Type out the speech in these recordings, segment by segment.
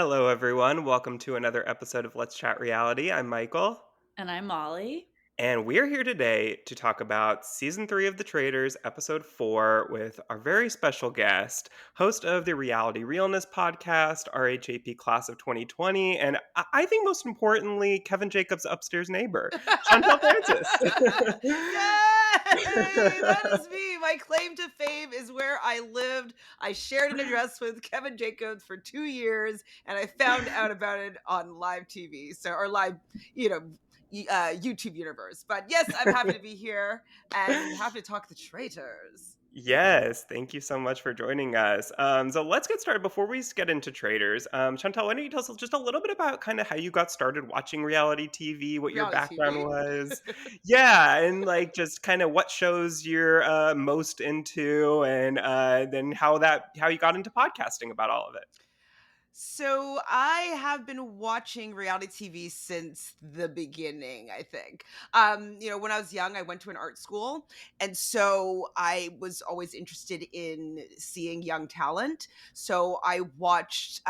Hello, everyone. Welcome to another episode of Let's Chat Reality. I'm Michael, And I'm Molly. and we're here today to talk about season three of The Traitors, episode four, with our very special guest, host of the Reality Realness podcast, RHAP Class of 2020, and I think most importantly, Kevin Jacobs' upstairs neighbor, Chantel Francis. Yay! That is me. My claim to fame is where I lived. I shared an address with Kevin Jacobs for 2 years, and I found out about it on live TV. Or live, you know, YouTube universe. But yes, I'm happy to be here and happy to talk the traitors. Yes, thank you so much for joining us. So let's get started. Before we get into traders, Chantal, why don't you tell us just a little bit about kind of how you got started watching reality TV, what your Reality background TV. was? Yeah, and like just kind of what shows you're most into, and then how you got into podcasting about all of it. So I have been watching reality TV since the beginning, I think. When I was young, I went to an art school, and so I was always interested in seeing young talent. So I watched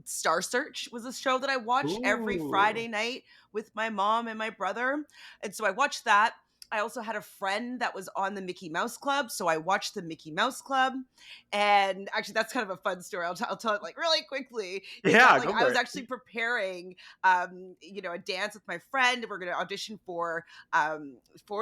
Star Search was a show that I watched every Ooh. Friday night with my mom and my brother. And so I watched that. I also had a friend that was on the Mickey Mouse Club, so I watched the Mickey Mouse Club. And actually, that's kind of a fun story. I'll tell it like really quickly. Is that Yeah, like go I for was it. actually preparing, a dance with my friend. We're going to audition for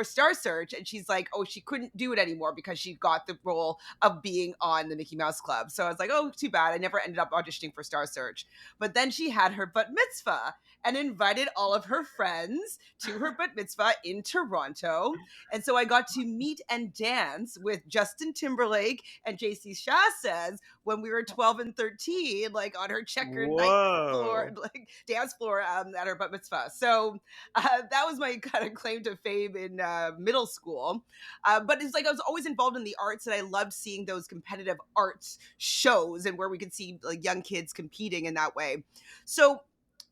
Star Search, and she's like, oh, she couldn't do it anymore because she got the role of being on the Mickey Mouse Club. So I was like, oh, too bad. I never ended up auditioning for Star Search. But then she had her bat mitzvah and invited all of her friends to her bat mitzvah in Toronto. And so I got to meet and dance with Justin Timberlake and JC Chasez when we were 12 and 13, like on her checkered night floor, Whoa. like dance floor at her bat mitzvah. So that was my kind of claim to fame in middle school. But it's like I was always involved in the arts, and I loved seeing those competitive arts shows and where we could see like young kids competing in that way. So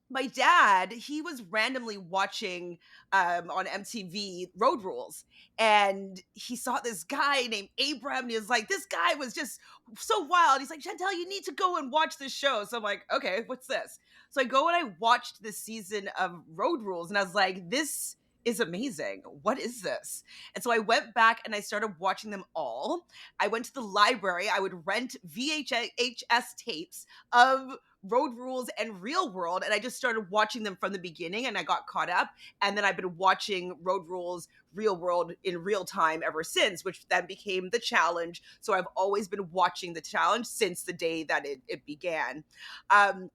my dad, he was randomly watching on MTV Road Rules, and he saw this guy named Abram, and he was like, "This guy was just so wild." He's like, "Chantel, you need to go and watch this show." So I'm like, "Okay, what's this?" So I go and I watched this season of Road Rules, and I was like, "This is amazing. What is this?" And so I went back and I started watching them all. I went to the library. I would rent VHS tapes of Road Rules and Real World, and I just started watching them from the beginning, and I got caught up. And then I've been watching Road Rules, Real World in real time ever since, which then became the challenge. So I've always been watching the challenge since the day that it began. Um,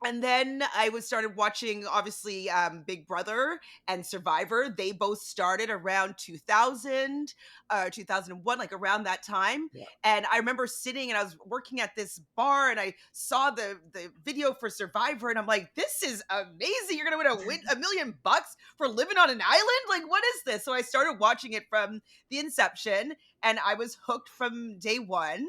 and then I was started watching, obviously, Big Brother and Survivor. They both started around 2000, 2001, like around that time. Yeah. And I remember sitting and I was working at this bar, and I saw the video for Survivor, and I'm like, this is amazing. You're going to win $1 million for living on an island? Like, what is this? So I started watching it from the inception, and I was hooked from day one.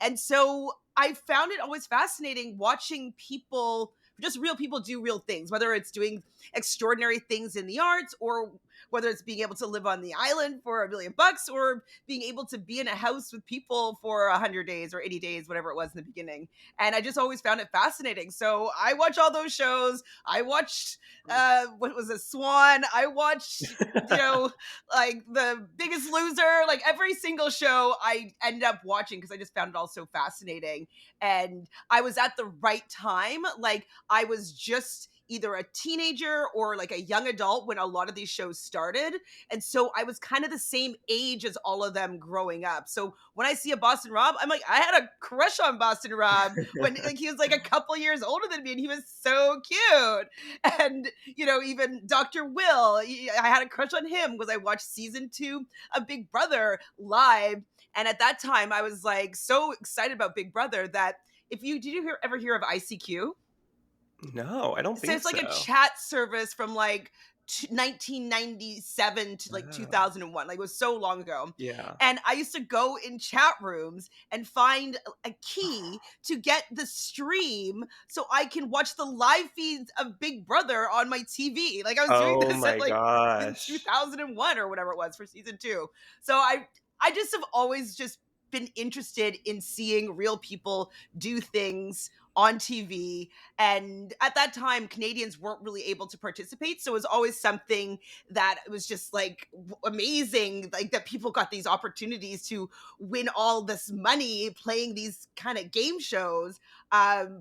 And so I found it always fascinating watching people, just real people, do real things, whether it's doing extraordinary things in the arts, or whether it's being able to live on the island for $1 million, or being able to be in a house with people for 100 days or 80 days, whatever it was in the beginning. And I just always found it fascinating. So I watch all those shows. I watched, what was it, Swan. I watched, like The Biggest Loser, like every single show I ended up watching because I just found it all so fascinating. And I was at the right time. Like I was just either a teenager or like a young adult when a lot of these shows started. And so I was kind of the same age as all of them growing up. So when I see a Boston Rob, I'm like, I had a crush on Boston Rob when like he was like a couple years older than me, and he was so cute. And even Dr. Will, I had a crush on him because I watched season 2 of Big Brother live. And at that time, I was like so excited about Big Brother that ever hear of ICQ? No, I don't So think it's like a so. chat service from like 1997 to like Oh, 2001. Like it was so long ago. yeah. And I used to go in chat rooms and find a key to get the stream so I can watch the live feeds of Big Brother on my TV. Like I was doing Oh this at my like in gosh. 2001 or whatever it was for season 2. So I just have always just been interested in seeing real people do things on TV. And at that time, Canadians weren't really able to participate. So it was always something that was just like amazing, like that people got these opportunities to win all this money playing these kind of game shows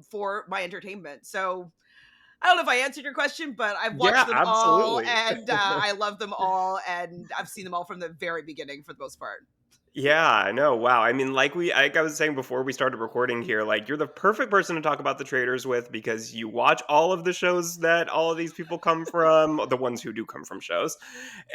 for my entertainment. So I don't know if I answered your question, but I've watched Yeah, them all absolutely. and I love them all. And I've seen them all from the very beginning for the most part. Yeah, I know. Wow. I mean, like I was saying before we started recording here, like you're the perfect person to talk about the Traitors with because you watch all of the shows that all of these people come from, the ones who do come from shows.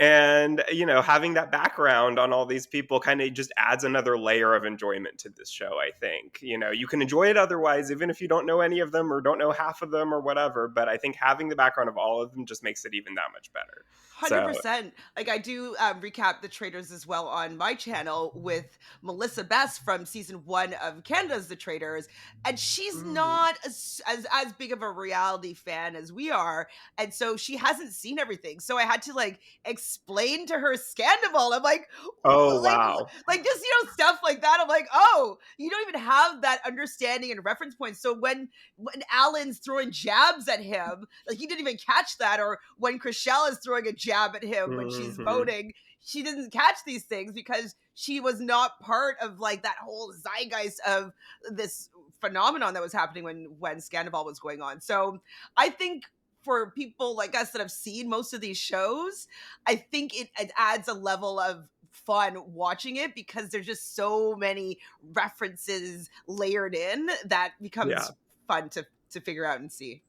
And, having that background on all these people kind of just adds another layer of enjoyment to this show, I think. You can enjoy it otherwise, even if you don't know any of them or don't know half of them or whatever. But I think having the background of all of them just makes it even that much better. So, 100%. Like I do recap the Traitors as well on my channel with Melissa Best from season 1 of Canada's The Traitors, and she's mm, not as big of a reality fan as we are, and so she hasn't seen everything. So I had to like explain to her Scandival. I'm like, oh, like, wow. like just stuff like that. I'm like, oh, you don't even have that understanding and reference points. So when Alan's throwing jabs at him, like he didn't even catch that, or when Chriselle is throwing a jab at him when she's Hmm. voting, she didn't catch these things because she was not part of like that whole zeitgeist of this phenomenon that was happening when Scandival was going on. So I think for people like us that have seen most of these shows, I think it adds a level of fun watching it because there's just so many references layered in that Yeah. becomes fun to figure out and see.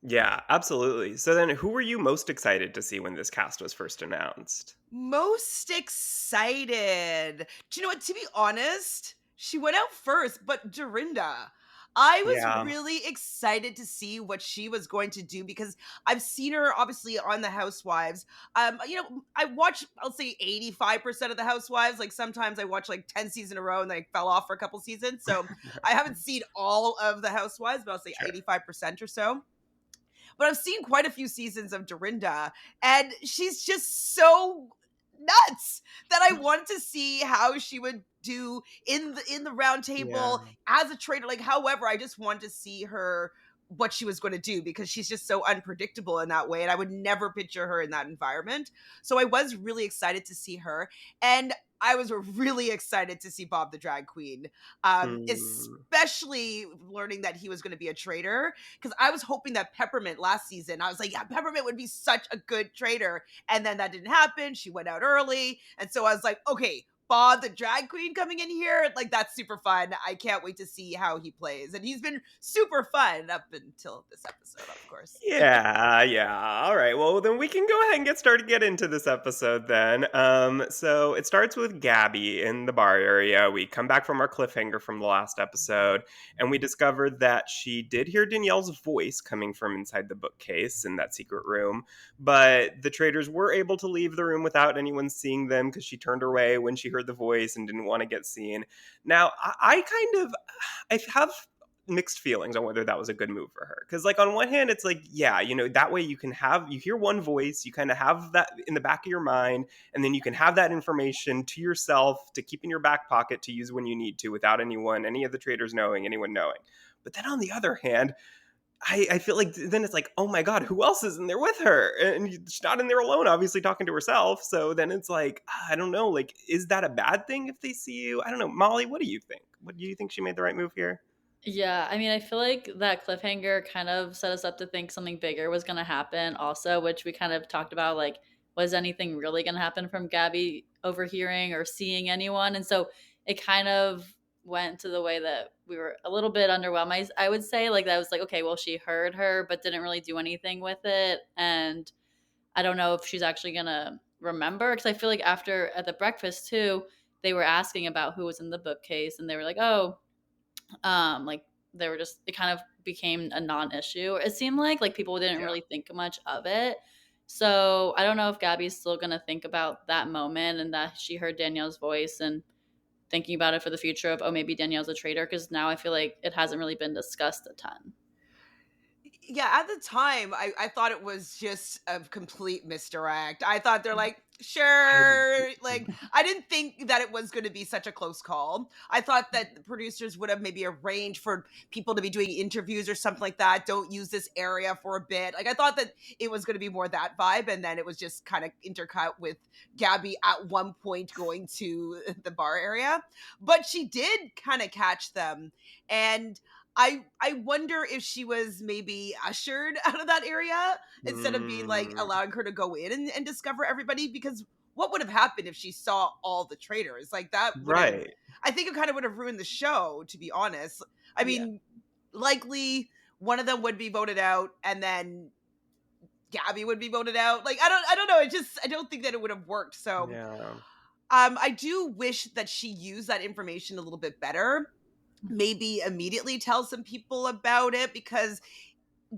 Yeah, absolutely. So then who were you most excited to see when this cast was first announced? Most excited. Do you know what? To be honest, she went out first, but Dorinda. I was Yeah, really excited to see what she was going to do because I've seen her obviously on the Housewives. I watch, I'll say 85% of the Housewives. Like sometimes I watch like 10 seasons in a row and I fell off for a couple seasons. So I haven't seen all of the Housewives, but I'll say sure. 85% or so. But I've seen quite a few seasons of Dorinda, and she's just so nuts that I wanted to see how she would do in the round Yeah. table as a trader. Like, however, I just wanted to see her what she was going to do because she's just so unpredictable in that way and I would never picture her in that environment. So I was really excited to see her, and I was really excited to see Bob the drag queen, Mm, especially learning that he was going to be a traitor because I was hoping that Peppermint last season, I was like, yeah, Peppermint would be such a good traitor. And then that didn't happen. She went out early. And so I was like, okay, Bob the drag queen coming in here, like that's super fun. I can't wait to see how he plays. And he's been super fun up until this episode, of course. yeah, yeah. All right. Well, then we can go ahead and get into this episode then. So it starts with Gabby in the bar area. We come back from our cliffhanger from the last episode, and we discovered that she did hear Danielle's voice coming from inside the bookcase in that secret room, but the traders were able to leave the room without anyone seeing them because she turned away when she heard the voice and didn't want to get seen. Now, I kind of I have mixed feelings on whether that was a good move for her. Because, like, on one hand, it's like, yeah, that way you hear one voice, you kind of have that in the back of your mind, and then you can have that information to yourself to keep in your back pocket to use when you need to without any of the traders knowing, anyone knowing. But then on the other hand, I feel like then it's like, oh my God, who else is in there with her? And she's not in there alone, obviously talking to herself. So then it's like, I don't know, like, is that a bad thing if they see you? I don't know. Molly, what do you think? What do you think she made the right move here? Yeah, I mean, I feel like that cliffhanger kind of set us up to think something bigger was going to happen also, which we kind of talked about, like, was anything really going to happen from Gabby overhearing or seeing anyone? And so it kind of went to the way that we were a little bit underwhelmed. I would say, like, that was like, okay, well, she heard her, but didn't really do anything with it. And I don't know if she's actually going to remember, because I feel like after at the breakfast too, they were asking about who was in the bookcase, and they were like, oh, like they were just, it kind of became a non-issue. It seemed like people didn't Yeah. really think much of it. So I don't know if Gabby's still gonna think about that moment and that she heard Danielle's voice and thinking about it for the future of, oh, maybe Danielle's a traitor, because now I feel like it hasn't really been discussed a ton. Yeah, at the time, I thought it was just a complete misdirect. I thought they're like, Sure. Like, I didn't think that it was going to be such a close call. I thought that the producers would have maybe arranged for people to be doing interviews or something like that. Don't use this area for a bit. Like, I thought that it was going to be more that vibe. And then it was just kind of intercut with Gabby at one point going to the bar area. But she did kind of catch them. And I wonder if she was maybe ushered out of that area instead of being like Mm, allowing her to go in and discover everybody, because what would have happened if she saw all the traitors? Like, that would have, right. I think it kind of would have ruined the show, to be honest. I Yeah. mean, likely one of them would be voted out, and then Gabby would be voted out. Like, I don't know, it just, I don't think that it would have worked. So Yeah. I do wish that she used that information a little bit better, maybe immediately tell some people about it, because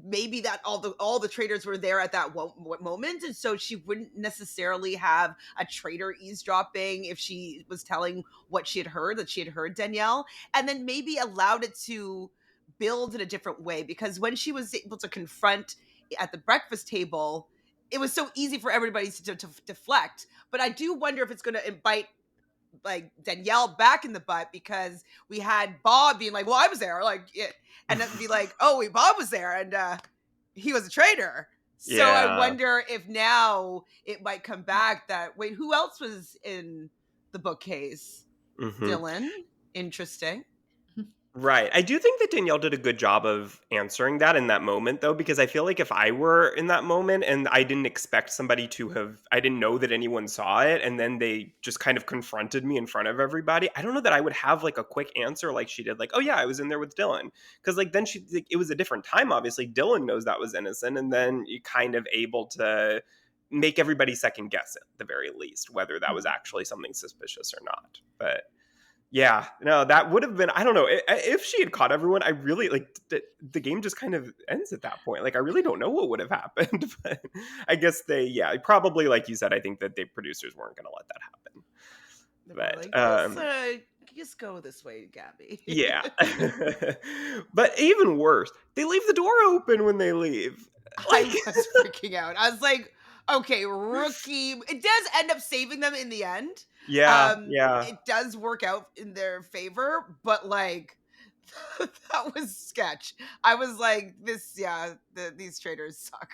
maybe that all the traders were there at that moment, and so she wouldn't necessarily have a trader eavesdropping if she was telling what she had heard, that she had heard Danielle, and then maybe allowed it to build in a different way, because when she was able to confront at the breakfast table, it was so easy for everybody to deflect. But I do wonder if it's going to invite like Danielle back in the butt, because we had Bob being like, "Well, I was there," like, yeah, and then be like, "Oh, wait, Bob was there, and he was a traitor." So I Yeah. wonder if now it might come back that, wait, who else was in the bookcase? Mhm. Dylan. Interesting. Right. I do think that Danielle did a good job of answering that in that moment, though, because I feel like if I were in that moment and I didn't expect somebody to have, I didn't know that anyone saw it, and then they just kind of confronted me in front of everybody, I don't know that I would have like a quick answer like she did, like, oh yeah, I was in there with Dylan. Because like then she, like, it was a different time, obviously. Dylan knows that was innocent, and then you kind of able to make everybody second guess it, at the very least, whether that was actually something suspicious or not. But yeah, no, that would have been, I don't know, if she had caught everyone, I really, like, the game just kind of ends at that point. Like, I really don't know what would have happened, but I guess they, yeah, probably, like you said, I think that the producers weren't going to let that happen. They're probably like, But, just go this way, Gabby. yeah. But even worse, they leave the door open when they leave. I Like, was freaking out. I was like, okay, rookie. It does end up saving them in the end. yeah, yeah. It does work out in their favor, but like that was sketch. I was like, this, yeah, these traders suck.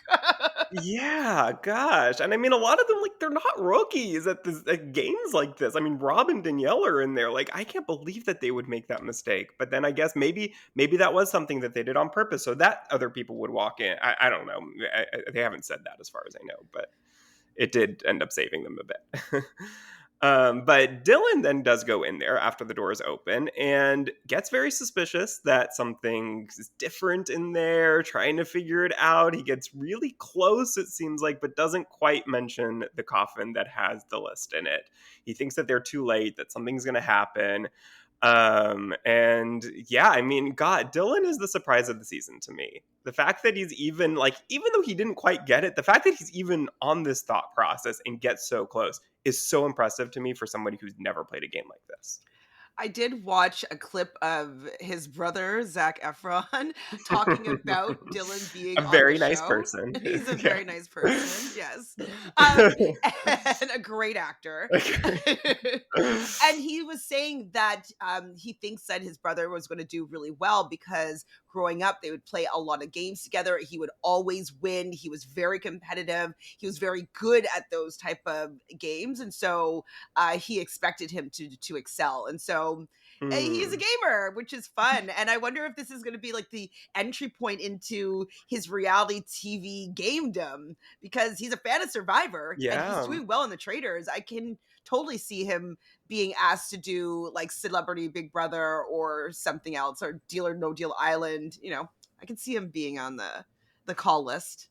Yeah, gosh. And I mean, a lot of them, like, they're not rookies at games like this. I mean, Rob and Danielle are in there. Like, I can't believe that they would make that mistake. But then I guess maybe that was something that they did on purpose so that other people would walk in. I don't know. They haven't said that as far as I know, but it did end up saving them a bit. But Dylan then does go in there after the doors open and gets very suspicious that something is different in there, trying to figure it out. He gets really close, it seems like, but doesn't quite mention the coffin that has the list in it. He thinks that they're too late, that something's going to happen. And yeah, I mean, God, Dylan is the surprise of the season to me. The fact that he's even like, even though he didn't quite get it, the fact that he's even on this thought process and gets so close is so impressive to me for somebody who's never played a game like this. I did watch a clip of his brother, Zach Efron, talking about Dylan being A on the very nice show. person. He's a Yeah. very nice person, yes. And a great actor. And he was saying that he thinks that his brother was going to do really well, because growing up, they would play a lot of games together. He would always win. He was very competitive. He was very good at those type of games. And so he expected him to excel. And so he's a Hmm. gamer, which is fun. And I wonder if this is going to be like the entry point into his reality TV gamedom, because he's a fan of Survivor and he's Yeah. doing well in the Traitors. I can totally see him being asked to do like Celebrity Big Brother or something else, or Deal or No Deal Island. I can see him being on the call list.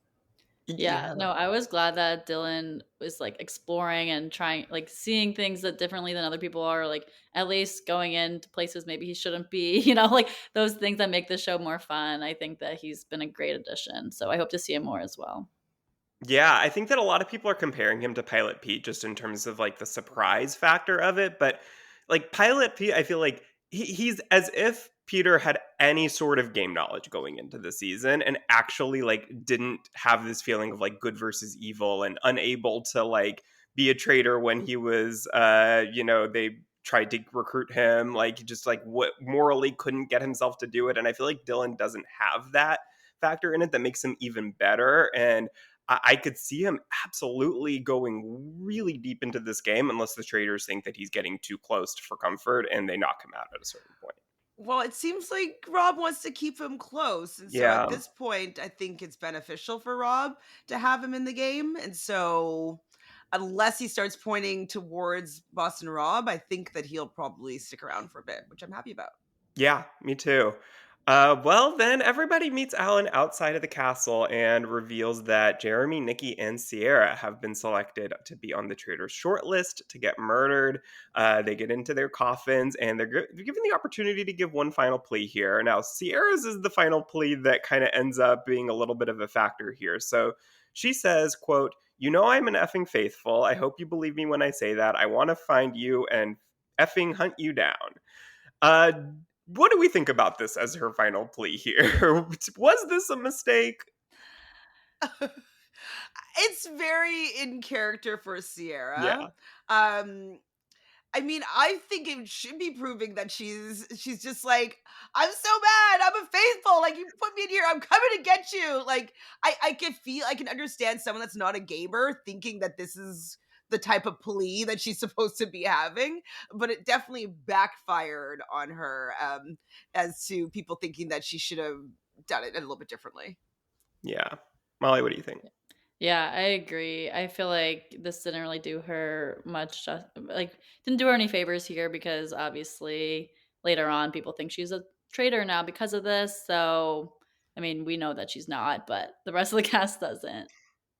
Yeah, Yeah. no, I was glad that Dylan was like exploring and trying, like seeing things that differently than other people are, like at least going into places maybe he shouldn't be, like those things that make the show more fun. I think that he's been a great addition. So I hope to see him more as well. Yeah, I think that a lot of people are comparing him to Pilot Pete just in terms of like the surprise factor of it. But like Pilot Pete, I feel like he's as if Peter had any sort of game knowledge going into the season and actually like didn't have this feeling of like good versus evil and unable to like be a traitor when he was, they tried to recruit him. Like, he just like what morally couldn't get himself to do it. And I feel like Dylan doesn't have that factor in it that makes him even better. And I could see him absolutely going really deep into this game unless the traders think that he's getting too close for comfort and they knock him out at a certain point. Well, it seems like Rob wants to keep him close. And so at Yeah. this point, I think it's beneficial for Rob to have him in the game. And so unless he starts pointing towards Boston Rob, I think that he'll probably stick around for a bit, which I'm happy about. Yeah, me too. Well, then everybody meets Alan outside of the castle and reveals that Jeremy, Nikki, and Sierra have been selected to be on the traitor's shortlist to get murdered. They get into their coffins and they're given the opportunity to give one final plea here. Now, Sierra's is the final plea that kind of ends up being a little bit of a factor here. So she says, quote, "You know I'm an effing faithful. I hope you believe me when I say that. I want to find you and effing hunt you down." Uh, what do we think about this as her final plea here? Was this a mistake? It's very in character for Sierra. Yeah. Um, I mean, I think it should be proving that she's just like, I'm so mad, I'm a faithful, like you put me in here, I'm coming to get you. Like I can understand someone that's not a gamer thinking that this is the type of plea that she's supposed to be having, but it definitely backfired on her, as to people thinking that she should have done it a little bit differently. Yeah. Molly, what do you think? Yeah, I agree. I feel like this didn't really do her much, like, didn't do her any favors here because obviously later on people think she's a traitor now because of this. So, I mean, we know that she's not, but the rest of the cast doesn't.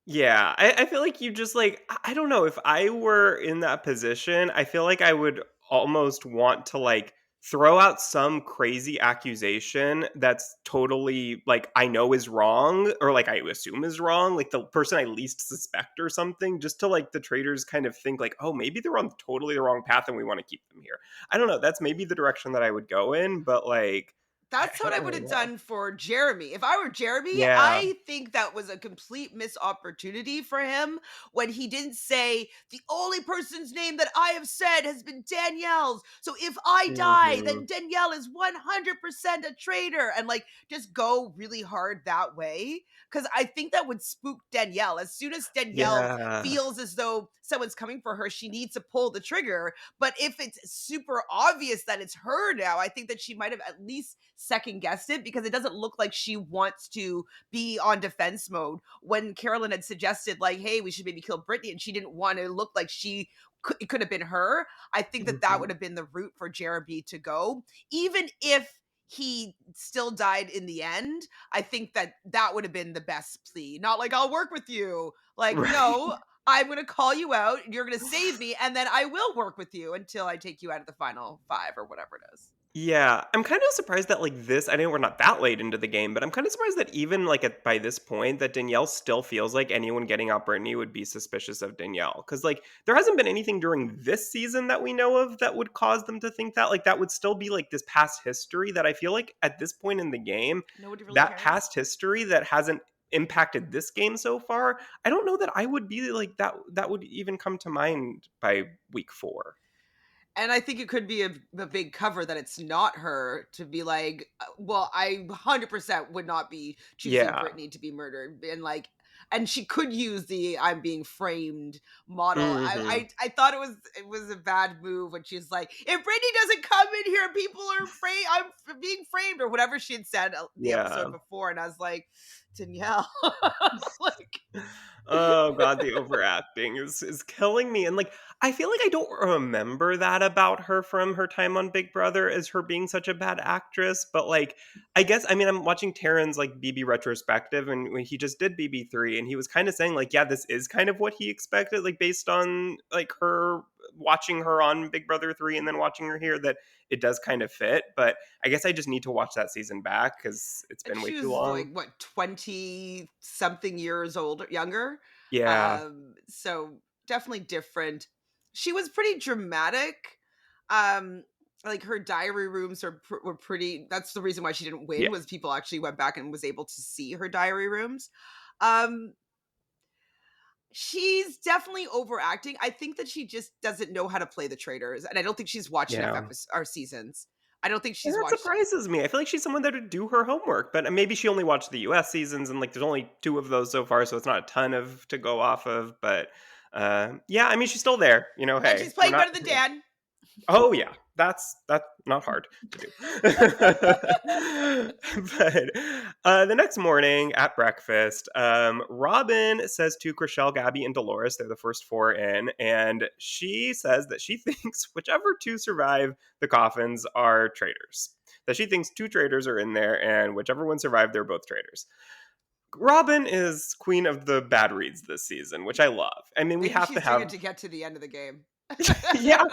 Yeah, I feel like you just like I don't know if I were in that position, I feel like I would almost want to like throw out some crazy accusation that's totally like I know is wrong or like I assume is wrong, like the person I least suspect or something, just to like the traders kind of think like, oh, maybe they're on totally the wrong path and we want to keep them here. I don't know. That's maybe the direction that I would go in, but like I That's what don't I would really have know. done for Jeremy. If I were Jeremy, Yeah. I think that was a complete missed opportunity for him when he didn't say, the only person's name that I have said has been Danielle's. So if I die, Mhm. then Danielle is 100% a traitor. And like just go really hard that way. Cause I think that would spook Danielle. As soon as Danielle Yeah. feels as though someone's coming for her, she needs to pull the trigger. But if it's super obvious that it's her now, I think that she might have at least second guessed it because it doesn't look like she wants to be on defense mode. When Carolyn had suggested, like, hey, we should maybe kill Brittany, and she didn't want to look like it could have been her. I think that that would Mhm. have been the route for Jeremy to go, even if he still died in the end. I think that that would have been the best plea. Not like I'll work with you. Like, Right. no, I'm going to call you out. You're going to save me, and then I will work with you until I take you out of the final five or whatever it is. Yeah, I'm kind of surprised that like this. I know we're not that late into the game, but I'm kind of surprised that even like at by this point, that Danielle still feels like anyone getting out Brittany would be suspicious of Danielle. Because like there hasn't been anything during this season that we know of that would cause them to think that. Like that would still be like this past history that I feel like at this point in the game, Nobody really that cares. past history that hasn't impacted this game so far. I don't know that I would be like that. That would even come to mind by week 4. And I think it could be a big cover that it's not her to be like, well, I 100% would not be choosing Yeah. Brittany to be murdered. And like, and she could use the I'm being framed model. Hmm. I thought it was a bad move when she's like, if Brittany doesn't come in here, people are afraid I'm being framed or whatever she had said the episode Yeah. before. And I was like, Danielle, like, Oh god, the overacting is killing me, and, like, I feel like I don't remember that about her from her time on Big Brother as her being such a bad actress, but, like, I guess I mean, I'm watching Taryn's, like, BB retrospective, and when he just did BB3, and he was kinda saying, like, yeah, this is kind of what he expected, like, based on, like, her watching her on Big Brother 3 and then watching her here, that it does kind of fit, but I guess I just need to watch that season back because 'cause it's and been way she too was long. like what 20 something years older younger, Yeah. so definitely different. She was pretty dramatic. um like her diary rooms were pretty. That's the reason why she didn't Yeah. win, was people actually went back and was able to see her diary rooms. um She's definitely overacting. I think that she just doesn't know how to play the Traitors, and I don't think she's watched enough Yeah. or seasons. I don't think And she's that watched. surprises me. I feel like she's someone that would do her homework, but maybe she only watched the US seasons and like there's only 2 of those so far, so it's not a ton of to go off of, but yeah, I mean she's still there, And hey, she's we're playing not better than Dan. Oh yeah, that's not hard to do. But the next morning at breakfast, Robin says to Chriselle, Gabby, and Dolores, they're the first 4 in, and she says that she thinks whichever 2 survive the coffins are traitors. That she thinks 2 traitors are in there, and whichever one survived, they're both traitors. Robin is queen of the bad reads this season, which I love. I mean, we Maybe have to she's doing it have to get to the end of the game. yeah.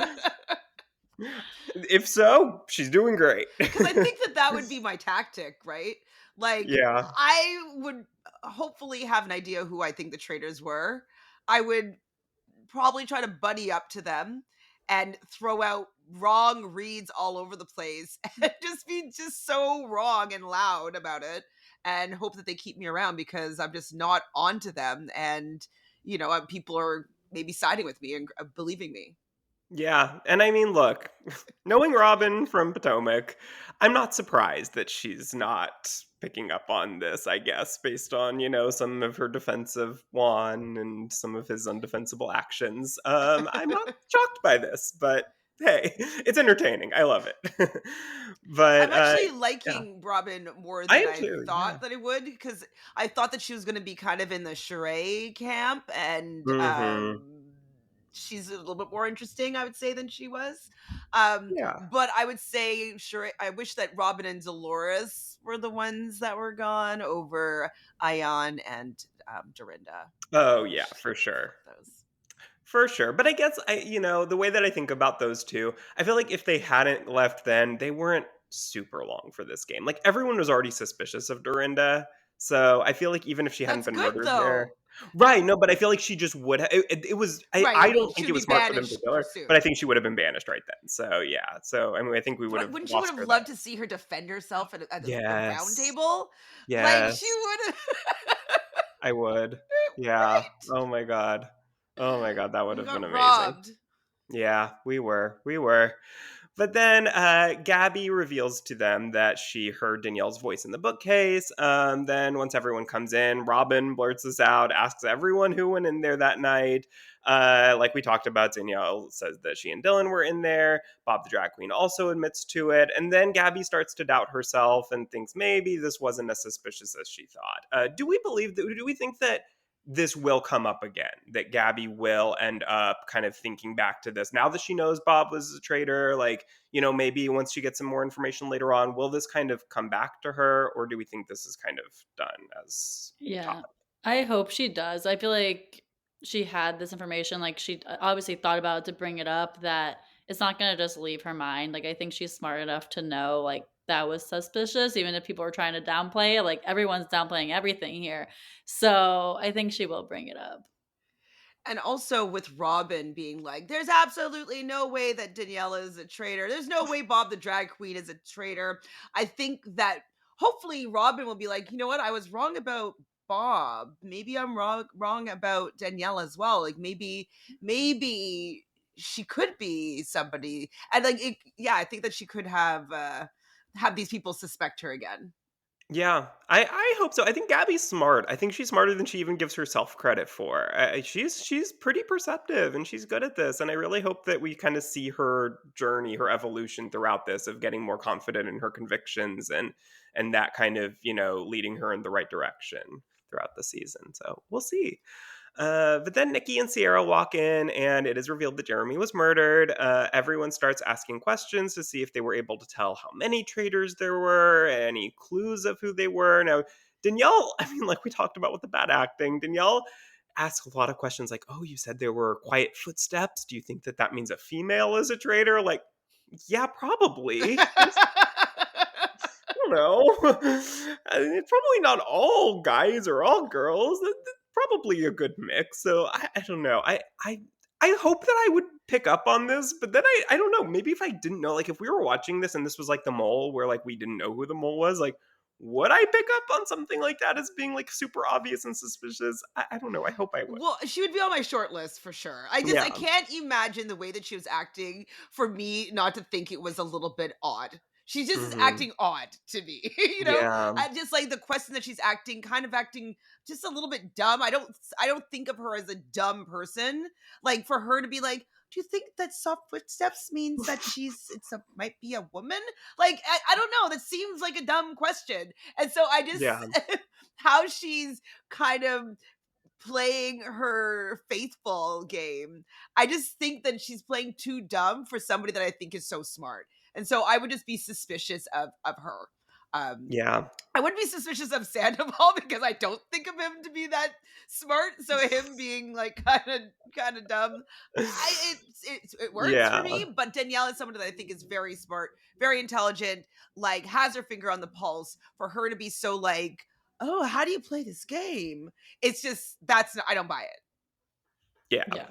If so, she's doing great. Because I think that that would be my tactic, right? Like, Yeah. I would hopefully have an idea who I think the traitors were. I would probably try to buddy up to them and throw out wrong reads all over the place and just be just so wrong and loud about it and hope that they keep me around because I'm just not onto them and people are maybe siding with me and believing me. Yeah, and I mean, look, knowing Robin from Potomac, I'm not surprised that she's not picking up on this, I guess, based on, some of her defense of Juan and some of his undefensible actions. I'm not shocked by this, but hey, it's entertaining. I love it. But I'm actually yeah, liking Robin more I than am I too. Yeah. thought that it would because I thought that she was going to be kind of in the charade camp, and Mhm. she's a little bit more interesting, I would say, than she was. Yeah. But I would say, sure, I wish that Robin and Dolores were the ones that were gone over Ion and Dorinda. Oh, I yeah, wish for sure. those. For sure. But I guess the way that I think about those 2, I feel like if they hadn't left then, they weren't super long for this game. Like everyone was already suspicious of Dorinda. So I feel like even if she hadn't That's been good murdered there. though. Right, no, but I feel like she just would have it was Right. I I mean, don't she think would it be was smart for them to banished kill her, but I soon. think she would have been banished right then. So yeah. So I mean I think we would But have wouldn't you would lost have her then. loved to see her defend herself at the round Yes. table? Like she Yes. would I would. Yeah. right. Oh my god. Oh my god, that would You have been got amazing. robbed. Yeah, we were. We were. But then Gabby reveals to them that she heard Danielle's voice in the bookcase. Then, once everyone comes in, Robin blurts this out, asks everyone who went in there that night. Like we talked about, Danielle says that she and Dylan were in there. Bob the drag queen also admits to it. And then Gabby starts to doubt herself and thinks maybe this wasn't as suspicious as she thought. Do we believe that? Do we think that this will come up again, that Gabby will end up kind of thinking back to this now that she knows Bob was a traitor? Like, maybe once she gets some more information later on, will this kind of come back to her, or do we think this is kind of done as Yeah. top? I hope she does. I feel like she had this information, like, she obviously thought about it to bring it up, that it's not gonna just leave her mind. Like, I think she's smart enough to know, like, that was suspicious, even if people were trying to downplay it, like, everyone's downplaying everything here. So, I think she will bring it up. And also with Robin being like, there's absolutely no way that Danielle is a traitor. There's no way Bob the drag queen is a traitor. I think that hopefully Robin will be like, you know what? I was wrong about Bob. Maybe I'm wrong about Danielle as well. Like maybe she could be somebody. And like yeah, I think that she could have these people suspect her again. Yeah, I hope so. I think Gabby's smart. I think she's smarter than she even gives herself credit for. She's pretty perceptive and she's good at this. And I really hope that we kind of see her journey, her evolution throughout this of getting more confident in her convictions and that kind of leading her in the right direction throughout the season. So we'll see. But then Nikki and Sierra walk in, and it is revealed that Jeremy was murdered. Everyone starts asking questions to see if they were able to tell how many traitors there were, any clues of who they were. Now, Danielle, I mean, like we talked about with the bad acting, Danielle asks a lot of questions like, oh, you said there were quiet footsteps. Do you think that that means a female is a traitor? Like, yeah, probably. Don't know. I mean, it's probably not all guys or all girls. Probably a good mix. So I don't know. I hope that I would pick up on this, but then I don't know. Maybe if I didn't know, like if we were watching this and this was like the mole, where like we didn't know who the mole was, like would I pick up on something like that as being like super obvious and suspicious? I don't know. I hope I would. Well, she would be on my short list for sure. I Yeah. can't imagine the way that she was acting for me not to think it was a little bit odd. She just is Hmm. acting odd to me, you know? Yeah. I just like the question that she's acting, kind of acting just a little bit dumb. I don't think of her as a dumb person. Like for her to be like, "Do you think that soft footsteps means that it's a might be a woman?" Like I don't know. That seems like a dumb question. And so I just Yeah. how she's kind of playing her faithful game. I just think that she's playing too dumb for somebody that I think is so smart. And so I would just be suspicious of her. Um Yeah. I wouldn't be suspicious of Sandoval because I don't think of him to be that smart. So him being like kind of dumb, it works for Yeah. me. But Danielle is someone that I think is very smart, very intelligent, like has her finger on the pulse. For her to be so like, oh, how do you play this game? It's just I don't buy it. Yeah. Yeah,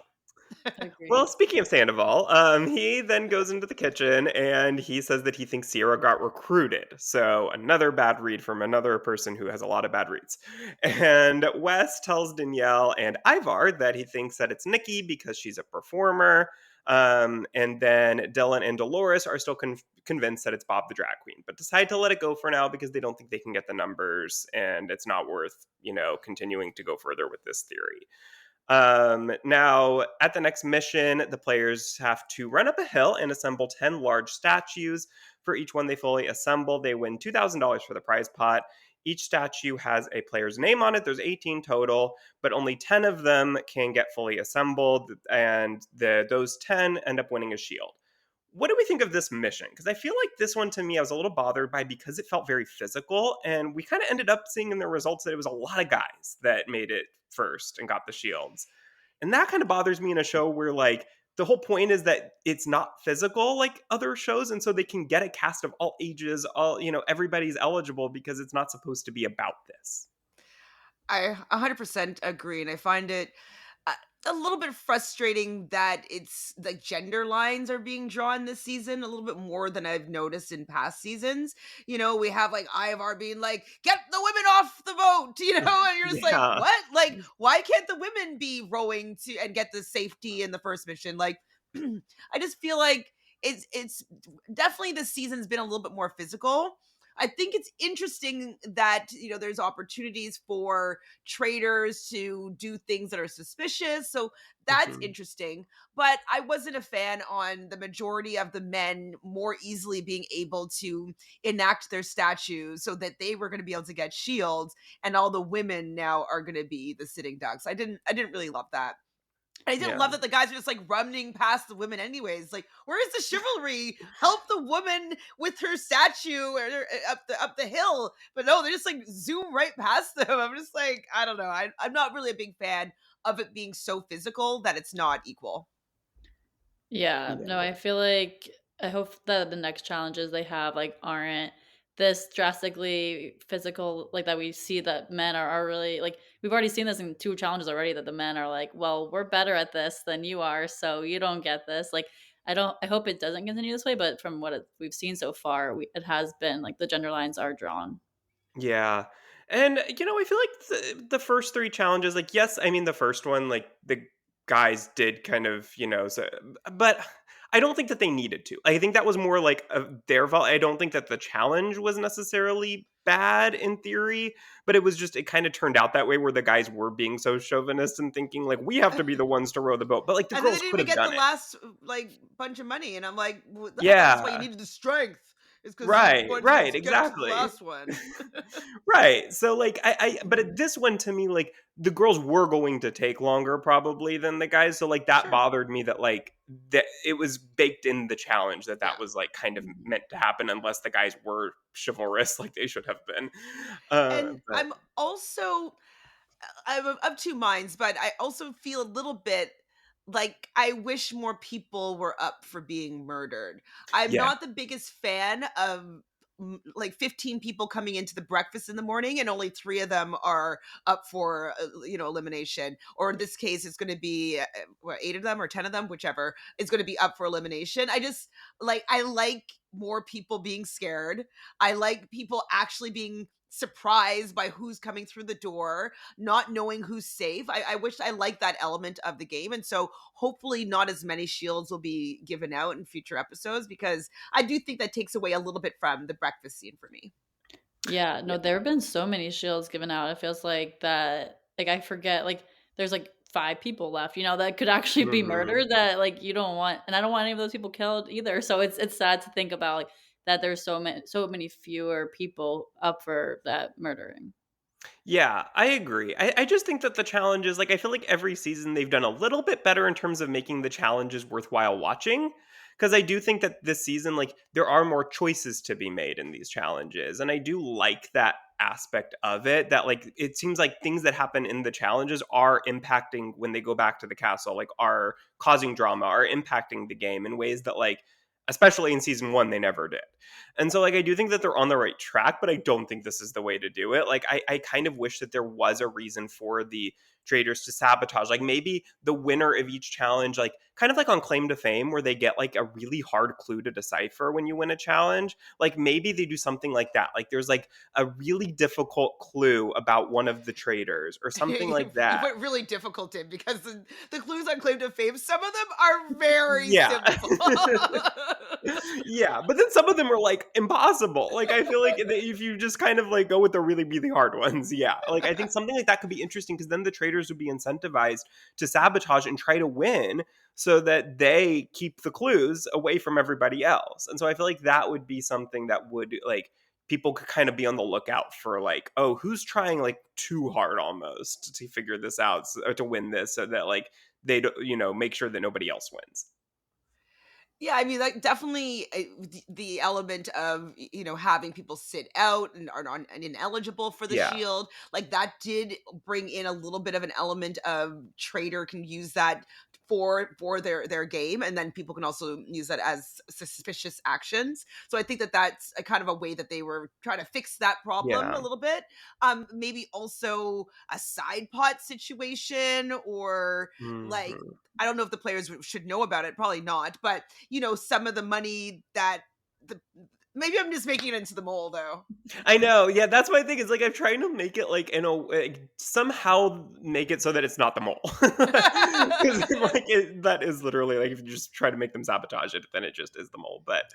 Well, agreed. speaking of Sandoval, he then goes into the kitchen and he says that he thinks Sierra got recruited. So another bad read from another person who has a lot of bad reads. And Wes tells Danielle and Ivar that he thinks that it's Nikki because she's a performer. And then Dylan and Dolores are still convinced that it's Bob the drag queen, but decide to let it go for now because they don't think they can get the numbers and it's not worth, continuing to go further with this theory. Now, at the next mission, the players have to run up a hill and assemble 10 large statues. For each one they fully assemble, they win $2,000 for the prize pot. Each statue has a player's name on it. There's 18 total, but only 10 of them can get fully assembled, and those 10 end up winning a shield. What do we think of this mission? Because I feel like this one to me I was a little bothered by because it felt very physical, and we kind of ended up seeing in the results that it was a lot of guys that made it first and got the shields. And that kind of bothers me in a show where like the whole point is that it's not physical like other shows and so they can get a cast of all ages, all, everybody's eligible because it's not supposed to be about this. I 100% agree, and I find it a, a little bit frustrating that it's the gender lines are being drawn this season a little bit more than I've noticed in past seasons. We have like Ivar being like, "Get the women off the boat," and you're just like, Yeah. "What? Like, why can't the women be rowing to and get the safety in the first mission?" Like, I just feel like it's definitely this season's been a little bit more physical. I think it's interesting that there's opportunities for traders to do things that are suspicious. So that's Mhm. interesting. But I wasn't a fan on the majority of the men more easily being able to enact their statues so that they were going to be able to get shields and all the women now are going to be the sitting ducks. I didn't really love that. I didn't Yeah. love that the guys are just like running past the women anyways. Like, where is the chivalry? Help the woman with her statue or up the hill. But no, they just like zoom right past them. I'm just like, I don't know. I'm not really a big fan of it being so physical that it's not equal. Yeah, no, Yeah. I feel like I hope that the next challenges they have like aren't this drastically physical, like that we see that men are really like we've already seen this in two challenges already that the men are like, well, we're better at this than you are, so you don't get this. Like I hope it doesn't continue this way, but from what we've seen so far, it has been like the gender lines are drawn. Yeah. And I feel like the first three challenges, like, yes, I mean the first one, like the guys did kind of, but I don't think that they needed to. I think that was more like their fault. I don't think that the challenge was necessarily bad in theory, but it kind of turned out that way where the guys were being so chauvinist and thinking like we have to be the ones to row the boat. But like the And then they girls didn't could even have get the done it. last like bunch of money, and I'm like, I thought that's why you Yeah. needed the strength. Is because you Right, wanted to be able right, to get to the exactly. last one. Right. So like but at this one to me, like the girls were going to take longer probably than the guys. So like that Sure. bothered me that like that it was baked in the challenge that Yeah. that was like kind of meant to happen unless the guys were chivalrous like they should have been. And But I'm also I'm of two minds, but I also feel a little bit like I wish more people were up for being murdered. I'm yeah. not the biggest fan of like 15 people coming into the breakfast in the morning and only 3 of them are up for elimination, or in this case it's going to be what, 8 of them or 10 of them, whichever is going to be up for elimination. I like more people being scared. I like people actually being surprised by who's coming through the door, not knowing who's safe. I wish I liked that element of the game. And so hopefully not as many shields will be given out in future episodes, because I do think that takes away a little bit from the breakfast scene for me. Yeah, no, there have been so many shields given out. It feels like that, like, I forget, like, there's like 5 people left, that could actually be Mhm. murdered that, like, you don't want, and I don't want any of those people killed either. So it's sad to think about, like, that there's so many fewer people up for that murdering. Yeah, I agree. I just think that the challenges, like, I feel like every season they've done a little bit better in terms of making the challenges worthwhile watching. Because I do think that this season, like, there are more choices to be made in these challenges. And I do like that aspect of it, that, like, it seems like things that happen in the challenges are impacting when they go back to the castle, like, are causing drama, are impacting the game in ways that, like, especially in season one, they never did. And so, like, I do think that they're on the right track, but I don't think this is the way to do it. Like, I kind of wish that there was a reason for the traders to sabotage. Like, maybe the winner of each challenge, like, kind of like on Claim to Fame, where they get like a really hard clue to decipher when you win a challenge. Like, maybe they do something like that. Like, there's like a really difficult clue about one of the traders or something like You that. put really difficult in, because the clues on Claim to Fame, some of them are very Yeah. simple. Yeah, but then some of them are, like, impossible. Like, I feel like if you just kind of, like, go with the really hard ones, yeah. Like, I think something like that could be interesting, because then the traders would be incentivized to sabotage and try to win so that they keep the clues away from everybody else. And so I feel like that would be something that would, like, people could kind of be on the lookout for, like, oh, who's trying, like, too hard almost to figure this out, or to win this, so that, like, they don't, make sure that nobody else wins. Yeah, I mean, like, definitely the element of having people sit out and are and ineligible for the Yeah. shield, like that did bring in a little bit of an element of trader can use that for their game, and then people can also use that as suspicious actions. So I think that that's a kind of a way that they were trying to fix that problem a Yeah. little bit. Maybe also a side pot situation, or like, Mhm. I don't know if the players should know about it, probably not, but some of the money that the maybe I'm just making it into the mole though. I know, yeah, that's my thing, is, like, I'm trying to make it, like, in a like, somehow make it so that it's not the mole. 'Cause then, like, that is literally, like, if you just try to make them sabotage it, then it just is the mole. But